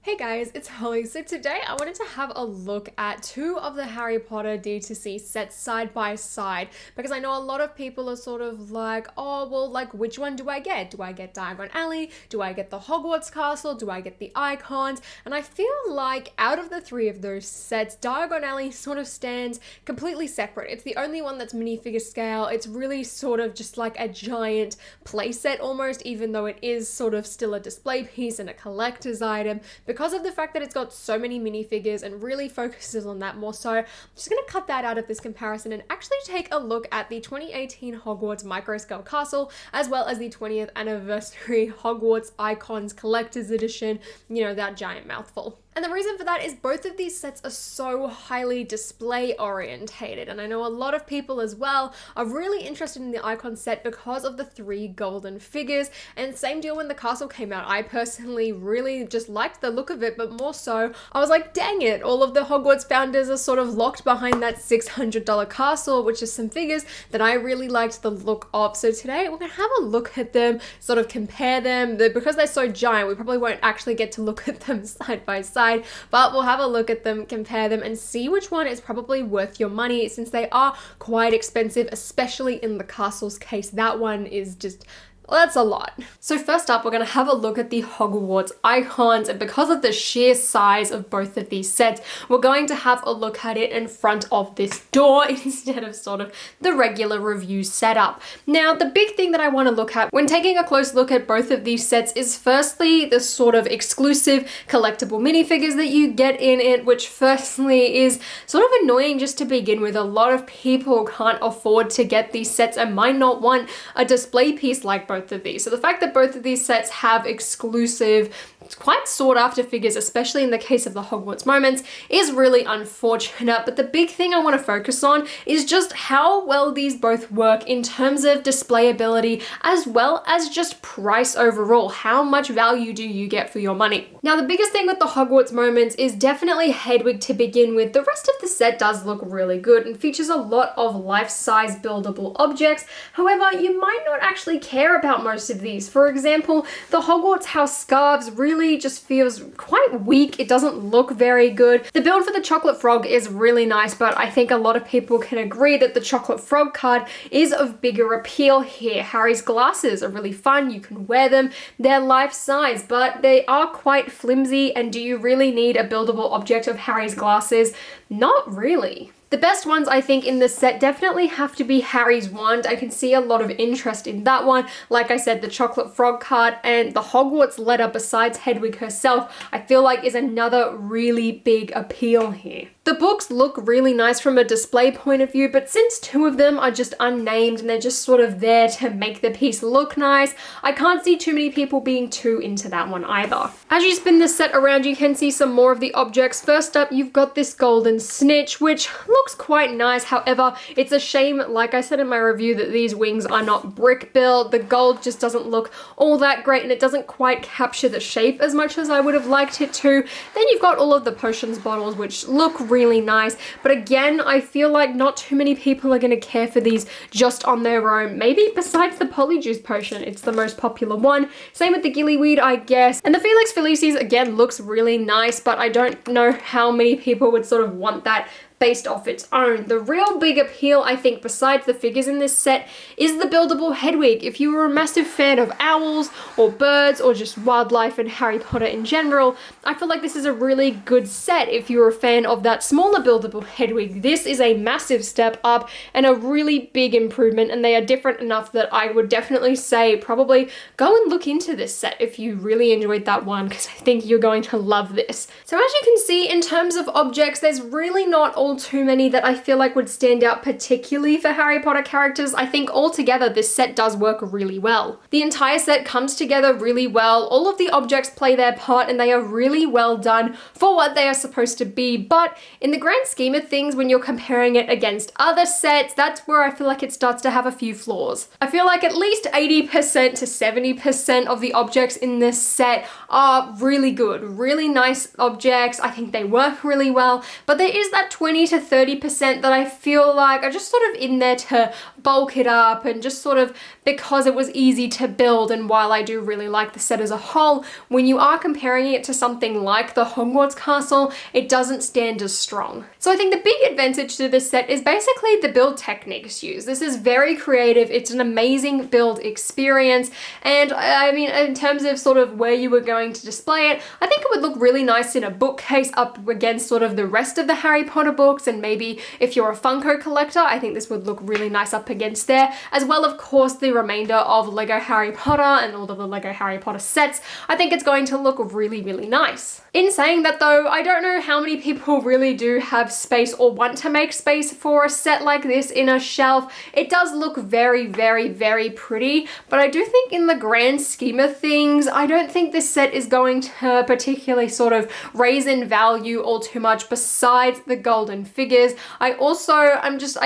Hey guys, it's Holly. So today I wanted to have a look at two of the Harry Potter D2C sets side by side because I know a lot of people are sort of like, oh, well, like which one do I get? Do I get Diagon Alley? Do I get the Hogwarts Castle? Do I get the Icons? And I feel like out of the three of those sets, Diagon Alley sort of stands completely separate. It's the only one that's minifigure scale. It's really sort of just like a giant playset almost, even though it is sort of still a display piece and a collector's item. Because of the fact that it's got so many minifigures and really focuses on that more so, I'm just going to cut that out of this comparison and actually take a look at the 2018 Hogwarts Microscale Castle, as well as the 20th anniversary Hogwarts Icons Collector's Edition, you know, that giant mouthful. And the reason for that is both of these sets are so highly display orientated, and I know a lot of people as well are really interested in the Icon set because of the three golden figures, and same deal when the castle came out. I personally really just liked the look of it, but more so I was like, dang it, all of the Hogwarts founders are sort of locked behind that $600 castle, which is some figures that I really liked the look of. So today we're gonna have a look at them, sort of compare them. Because they're so giant, we probably won't actually get to look at them side by side, but we'll have a look at them, compare them, and see which one is probably worth your money, since they are quite expensive, especially in the castle's case. That one is just, well, that's a lot. So first up, we're going to have a look at the Hogwarts Icons, and because of the sheer size of both of these sets, we're going to have a look at it in front of this door instead of sort of the regular review setup. Now, the big thing that I want to look at when taking a close look at both of these sets is firstly the sort of exclusive collectible minifigures that you get in it, which firstly is sort of annoying just to begin with. A lot of people can't afford to get these sets and might not want a display piece like both of these. So the fact that both of these sets have exclusive, quite sought after figures, especially in the case of the Hogwarts moments, is really unfortunate. But the big thing I want to focus on is just how well these both work in terms of display ability, as well as just price overall. How much value do you get for your money? Now, the biggest thing with the Hogwarts moments is definitely Hedwig to begin with. The rest of the set does look really good and features a lot of life-size buildable objects. However, you might not actually care about most of these. For example, the Hogwarts house scarves really just feels quite weak. It doesn't look very good. The build for the chocolate frog is really nice, but I think a lot of people can agree that the chocolate frog card is of bigger appeal here. Harry's glasses are really fun. You can wear them. They're life size, but they are quite flimsy. And do you really need a buildable object of Harry's glasses? Not really. The best ones, I think, in this set definitely have to be Harry's wand. I can see a lot of interest in that one. Like I said, the chocolate frog card and the Hogwarts letter besides Hedwig herself, I feel like is another really big appeal here. The books look really nice from a display point of view, but since two of them are just unnamed and they're just sort of there to make the piece look nice, I can't see too many people being too into that one either. As you spin this set around, you can see some more of the objects. First up, you've got this golden snitch, which looks quite nice. However, it's a shame, like I said in my review, that these wings are not brick built. The gold just doesn't look all that great and it doesn't quite capture the shape as much as I would have liked it to. Then you've got all of the potions bottles, which look really nice, but again, I feel like not too many people are going to care for these just on their own. Maybe besides the Polyjuice potion, it's the most popular one. Same with the Gillyweed, I guess. And the Felix Felicis again looks really nice, but I don't know how many people would sort of want that based off its own. The real big appeal, I think, besides the figures in this set, is the buildable Hedwig. If you were a massive fan of owls or birds or just wildlife and Harry Potter in general, I feel like this is a really good set. If you're a fan of that smaller buildable Hedwig, this is a massive step up and a really big improvement, and they are different enough that I would definitely say probably go and look into this set if you really enjoyed that one, because I think you're going to love this. So as you can see, in terms of objects, there's really not all too many that I feel like would stand out particularly for Harry Potter characters. I think altogether this set does work really well. The entire set comes together really well. All of the objects play their part and they are really well done for what they are supposed to be, but in the grand scheme of things, when you're comparing it against other sets, that's where I feel like it starts to have a few flaws. I feel like at least 80% to 70% of the objects in this set are really good, really nice objects. I think they work really well, but there is that 20 20 to 30% that I feel like are just sort of in there to bulk it up and just sort of because it was easy to build. And while I do really like the set as a whole, when you are comparing it to something like the Hogwarts Castle, it doesn't stand as strong. So I think the big advantage to this set is basically the build techniques used. This is very creative. It's an amazing build experience. And I mean, in terms of sort of where you were going to display it, I think it would look really nice in a bookcase up against sort of the rest of the Harry Potter books. And maybe if you're a Funko collector, I think this would look really nice up against there, as well, of course, the remainder of Lego Harry Potter and all of the Lego Harry Potter sets. I think it's going to look really, really nice. In saying that though, I don't know how many people really do have space or want to make space for a set like this in a shelf. It does look very, very, very pretty, but I do think in the grand scheme of things, I don't think this set is going to particularly sort of raise in value all too much besides the golden figures. I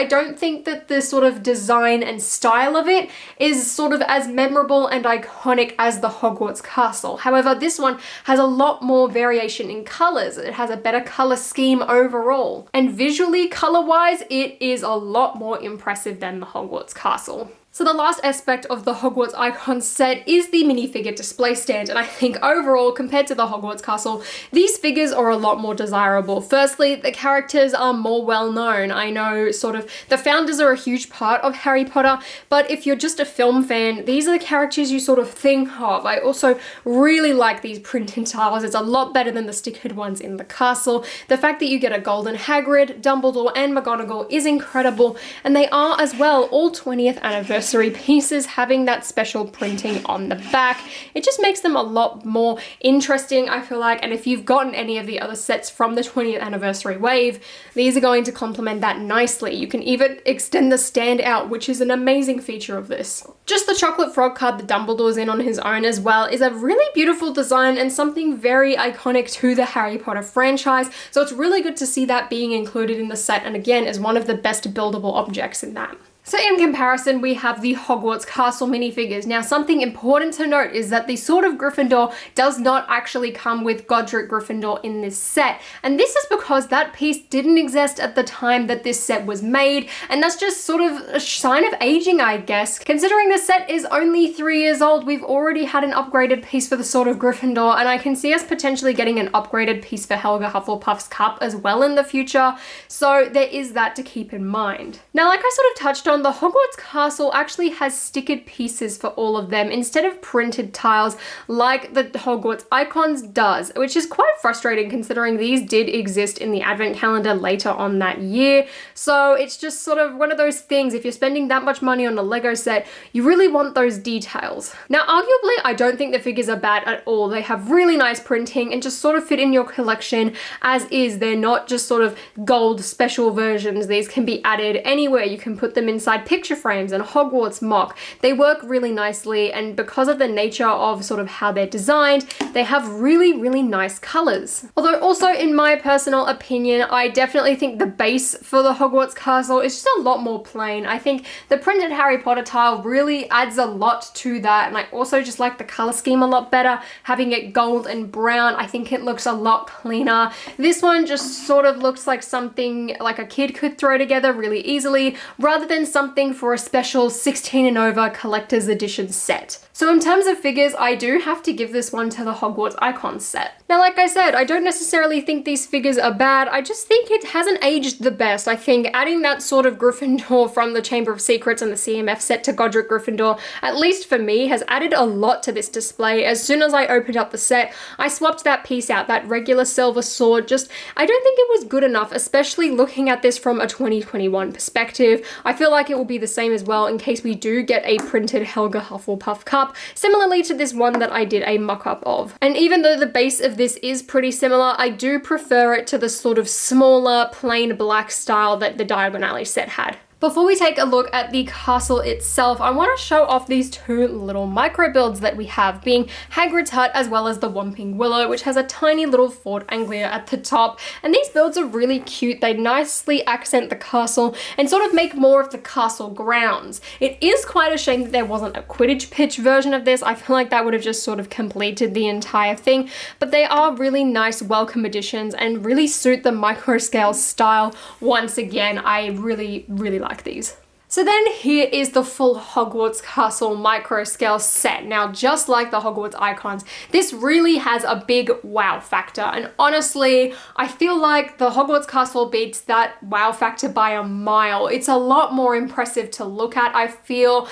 don't think that the sort of design and style of it is sort of as memorable and iconic as the Hogwarts Castle. However, this one has a lot more variation in colors. It has a better color scheme overall. And visually, color-wise, it is a lot more impressive than the Hogwarts Castle. So the last aspect of the Hogwarts Icons set is the minifigure display stand, and I think overall, compared to the Hogwarts Castle, these figures are a lot more desirable. Firstly, the characters are more well known. I know sort of the founders are a huge part of Harry Potter, but if you're just a film fan, these are the characters you sort of think of. I also really like these printed tiles. It's a lot better than the stickered ones in the castle. The fact that you get a golden Hagrid, Dumbledore, and McGonagall is incredible, and they are as well all 20th anniversary pieces having that special printing on the back. It just makes them a lot more interesting, I feel like, and if you've gotten any of the other sets from the 20th anniversary wave, these are going to complement that nicely. You can even extend the stand out, which is an amazing feature of this. Just the chocolate frog card that Dumbledore's in on his own as well is a really beautiful design and something very iconic to the Harry Potter franchise, so it's really good to see that being included in the set, and again, is one of the best buildable objects in that. So in comparison, we have the Hogwarts Castle minifigures. Now, something important to note is that the Sword of Gryffindor does not actually come with Godric Gryffindor in this set. And this is because that piece didn't exist at the time that this set was made. And that's just sort of a sign of aging, I guess. Considering the set is only 3 years old, we've already had an upgraded piece for the Sword of Gryffindor. And I can see us potentially getting an upgraded piece for Helga Hufflepuff's cup as well in the future. So there is that to keep in mind. Now, like I sort of touched on, the Hogwarts Castle actually has stickered pieces for all of them instead of printed tiles like the Hogwarts Icons does, which is quite frustrating considering these did exist in the advent calendar later on that year. So it's just sort of one of those things, if you're spending that much money on a Lego set, you really want those details. Now, arguably, I don't think the figures are bad at all. They have really nice printing and just sort of fit in your collection as is. They're not just sort of gold special versions. These can be added anywhere. You can put them inside picture frames and Hogwarts mock. They work really nicely, and because of the nature of sort of how they're designed, they have really, really nice colors. Although also, in my personal opinion, I definitely think the base for the Hogwarts Castle is just a lot more plain. I think the printed Harry Potter tile really adds a lot to that, and I also just like the color scheme a lot better. Having it gold and brown, I think it looks a lot cleaner. This one just sort of looks like something like a kid could throw together really easily, rather than something for a special 16 and over collector's edition set. So in terms of figures, I do have to give this one to the Hogwarts Icons set. Now, like I said, I don't necessarily think these figures are bad. I just think it hasn't aged the best. I think adding that sort of Gryffindor from the Chamber of Secrets and the CMF set to Godric Gryffindor, at least for me, has added a lot to this display. As soon as I opened up the set, I swapped that piece out, that regular silver sword. I don't think it was good enough, especially looking at this from a 2021 perspective. I feel like it will be the same as well in case we do get a printed Helga Hufflepuff cup, similarly to this one that I did a mock-up of. And even though the base of this is pretty similar, I do prefer it to the sort of smaller, plain black style that the Diagon Alley set had. Before we take a look at the castle itself, I want to show off these two little micro builds that we have, being Hagrid's hut as well as the Whomping Willow, which has a tiny little Fort Anglia at the top. And these builds are really cute. They nicely accent the castle and sort of make more of the castle grounds. It is quite a shame that there wasn't a Quidditch pitch version of this. I feel like that would have just sort of completed the entire thing, but they are really nice welcome additions and really suit the Microscale style. Once again, I really like these. So then here is the full Hogwarts Castle Microscale set. Now, just like the Hogwarts Icons, this really has a big wow factor. And honestly, I feel like the Hogwarts Castle beats that wow factor by a mile. It's a lot more impressive to look at, I feel,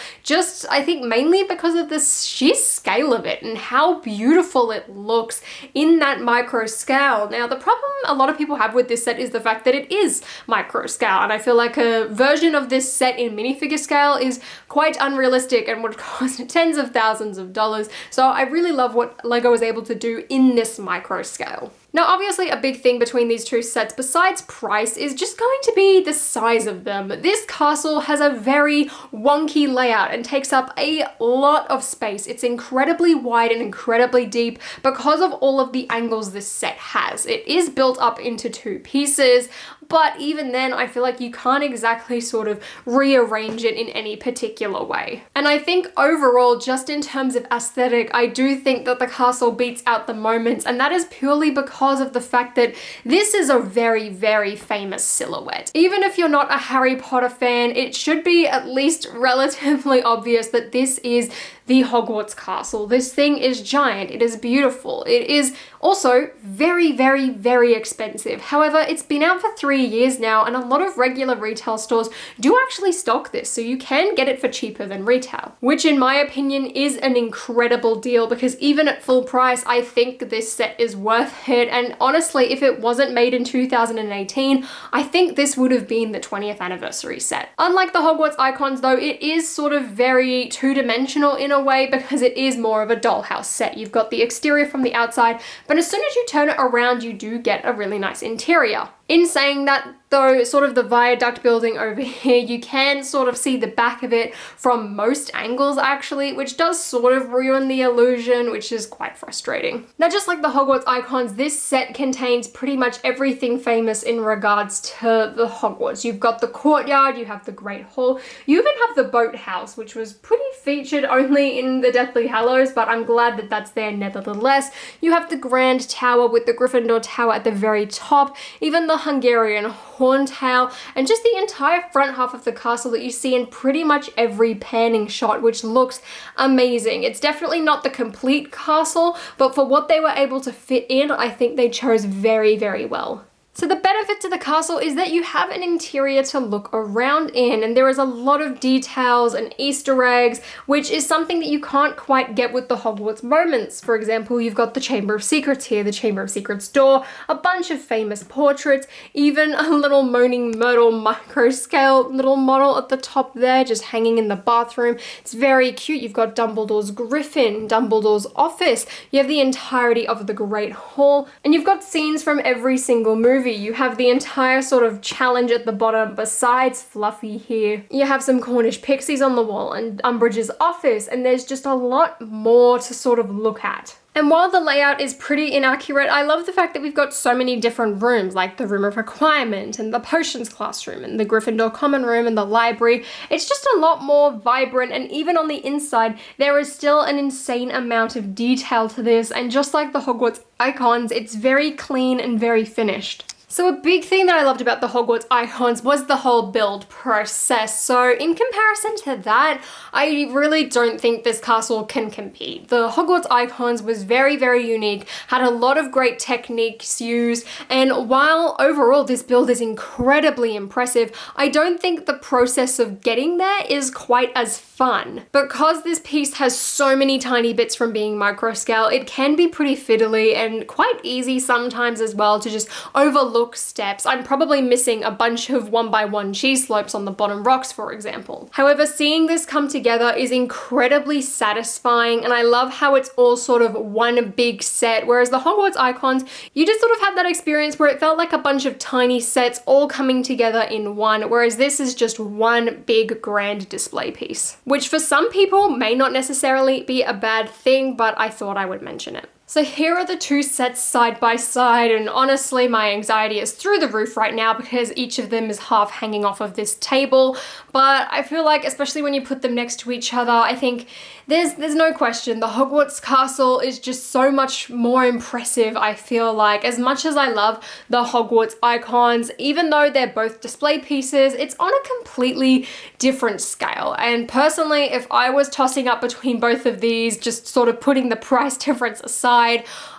I think mainly because of the sheer scale of it and how beautiful it looks in that micro scale. Now, the problem a lot of people have with this set is the fact that it is micro scale. And I feel like a version of this set in minifigure scale is quite unrealistic and would cost tens of thousands of dollars. So I really love what LEGO is able to do in this micro scale. Now, obviously a big thing between these two sets, besides price, is just going to be the size of them. This castle has a very wonky layout and takes up a lot of space. It's incredibly wide and incredibly deep because of all of the angles this set has. It is built up into two pieces, but even then, I feel like you can't exactly sort of rearrange it in any particular way. And I think overall, just in terms of aesthetic, I do think that the castle beats out the moments, and that is purely because of the fact that this is a very famous silhouette. Even if you're not a Harry Potter fan, it should be at least relatively obvious that this is the Hogwarts Castle. This thing is giant, it is beautiful, it is also very expensive. However, it's been out for 3 years now, and a lot of regular retail stores do actually stock this, so you can get it for cheaper than retail, which in my opinion is an incredible deal, because even at full price, I think this set is worth it. And honestly, if it wasn't made in 2018, I think this would have been the 20th anniversary set. Unlike the Hogwarts Icons though, it is sort of very two-dimensional in a way, because it is more of a dollhouse set. You've got the exterior from the outside, but as soon as you turn it around, you do get a really nice interior. In saying that though, sort of the viaduct building over here, you can sort of see the back of it from most angles actually, which does sort of ruin the illusion, which is quite frustrating. Now, just like the Hogwarts Icons, this set contains pretty much everything famous in regards to the Hogwarts. You've got the courtyard, you have the Great Hall, you even have the boathouse, which was pretty featured only in the Deathly Hallows, but I'm glad that that's there nevertheless. You have the Grand Tower with the Gryffindor Tower at the very top, even the Hungarian Horntail, and just the entire front half of the castle that you see in pretty much every panning shot, which looks amazing. It's definitely not the complete castle, but for what they were able to fit in, I think they chose very well. So the benefit to the castle is that you have an interior to look around in, and there is a lot of details and Easter eggs, which is something that you can't quite get with the Hogwarts moments. For example, you've got the Chamber of Secrets here, the Chamber of Secrets door, a bunch of famous portraits, even a little Moaning Myrtle micro-scale little model at the top there, just hanging in the bathroom. It's very cute. You've got Dumbledore's Griffin, Dumbledore's office, you have the entirety of the Great Hall, and you've got scenes from every single movie. You have the entire sort of challenge at the bottom besides Fluffy here. You have some Cornish pixies on the wall and Umbridge's office, and there's just a lot more to sort of look at. And while the layout is pretty inaccurate, I love the fact that we've got so many different rooms, like the Room of Requirement and the Potions classroom and the Gryffindor Common Room and the library. It's just a lot more vibrant, and even on the inside, there is still an insane amount of detail to this, and just like the Hogwarts Icons, it's very clean and very finished. So a big thing that I loved about the Hogwarts Icons was the whole build process. So in comparison to that, I really don't think this castle can compete. The Hogwarts Icons was very unique, had a lot of great techniques used, and while overall this build is incredibly impressive, I don't think the process of getting there is quite as fun. Because this piece has so many tiny bits from being micro scale, it can be pretty fiddly and quite easy sometimes as well to just overlook look steps, I'm probably missing a bunch of 1x1 cheese slopes on the bottom rocks, for example. However, seeing this come together is incredibly satisfying, and I love how it's all sort of one big set, whereas the Hogwarts Icons, you just sort of had that experience where it felt like a bunch of tiny sets all coming together in one, whereas this is just one big grand display piece, which for some people may not necessarily be a bad thing, but I thought I would mention it. So here are the two sets side by side, and honestly my anxiety is through the roof right now because each of them is half hanging off of this table, but I feel like especially when you put them next to each other, I think there's no question the Hogwarts Castle is just so much more impressive. I feel like as much as I love the Hogwarts Icons, even though they're both display pieces, it's on a completely different scale, and personally if I was tossing up between both of these, just sort of putting the price difference aside,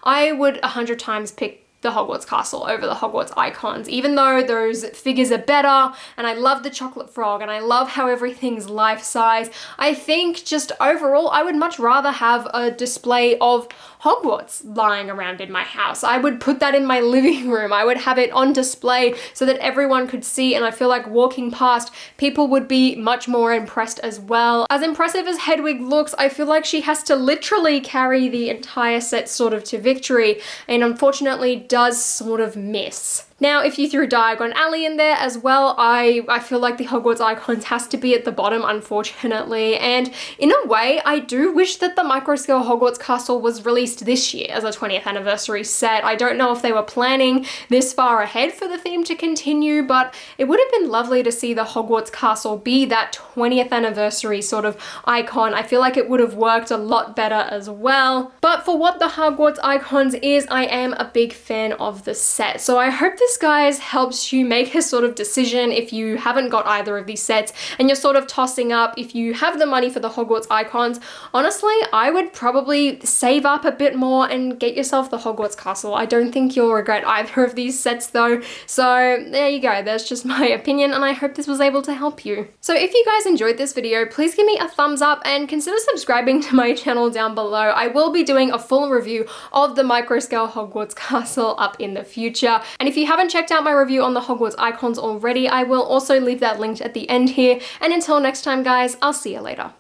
I would 100 times pick the Hogwarts Castle over the Hogwarts Icons, even though those figures are better, and I love the chocolate frog, and I love how everything's life-size. I think just overall, I would much rather have a display of Hogwarts lying around in my house. I would put that in my living room. I would have it on display so that everyone could see, and I feel like walking past, people would be much more impressed as well. As impressive as Hedwig looks, I feel like she has to literally carry the entire set sort of to victory, and unfortunately does sort of miss. Now, if you threw Diagon Alley in there as well, I feel like the Hogwarts Icons has to be at the bottom, unfortunately. And in a way, I do wish that the Microscale Hogwarts Castle was released this year as a 20th anniversary set. I don't know if they were planning this far ahead for the theme to continue, but it would have been lovely to see the Hogwarts Castle be that 20th anniversary sort of icon. I feel like it would have worked a lot better as well. But for what the Hogwarts Icons is, I am a big fan of the set. So I hope this, guys, helps you make a sort of decision if you haven't got either of these sets and you're sort of tossing up if you have the money for the Hogwarts Icons. Honestly, I would probably save up a bit more and get yourself the Hogwarts Castle. I don't think you'll regret either of these sets though. So there you go, that's just my opinion, and I hope this was able to help you. So if you guys enjoyed this video, please give me a thumbs up and consider subscribing to my channel down below. I will be doing a full review of the Microscale Hogwarts Castle up in the future. And if you haven't checked out my review on the Hogwarts Icons already, I will also leave that linked at the end here. And until next time, guys, I'll see you later.